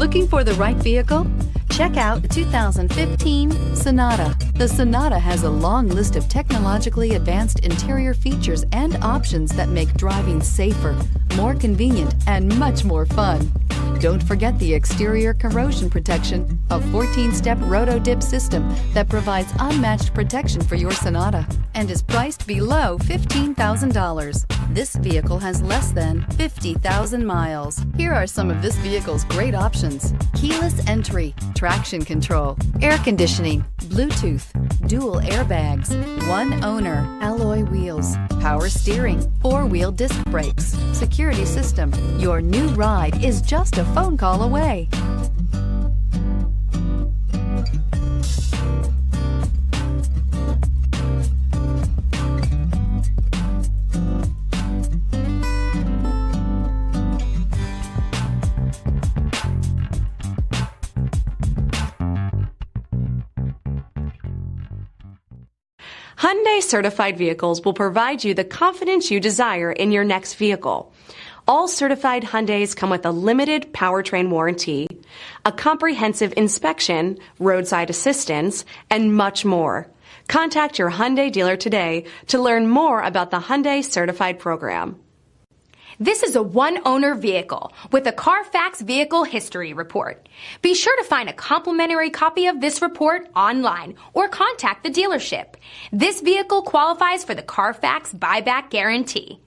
Looking for the right vehicle? Check out 2015 Sonata. The Sonata has a long list of technologically advanced interior features and options that make driving safer, more convenient, and much more fun. Don't forget the exterior corrosion protection, a 14-step roto-dip system that provides unmatched protection for your Sonata and is priced below $15,000. This vehicle has less than 50,000 miles. Here are some of this vehicle's great options: keyless entry, traction control, air conditioning, Bluetooth, dual airbags, one owner, alloy wheels, power steering, four-wheel disc brakes, security system. Your new ride is just a phone call away. Hyundai certified vehicles will provide you the confidence you desire in your next vehicle. All certified Hyundais come with a limited powertrain warranty, a comprehensive inspection, roadside assistance, and much more. Contact your Hyundai dealer today to learn more about the Hyundai Certified program. This is a one-owner vehicle with a CARFAX Vehicle History Report. Be sure to find a complimentary copy of this report online or contact the dealership. This vehicle qualifies for the CARFAX Buyback Guarantee.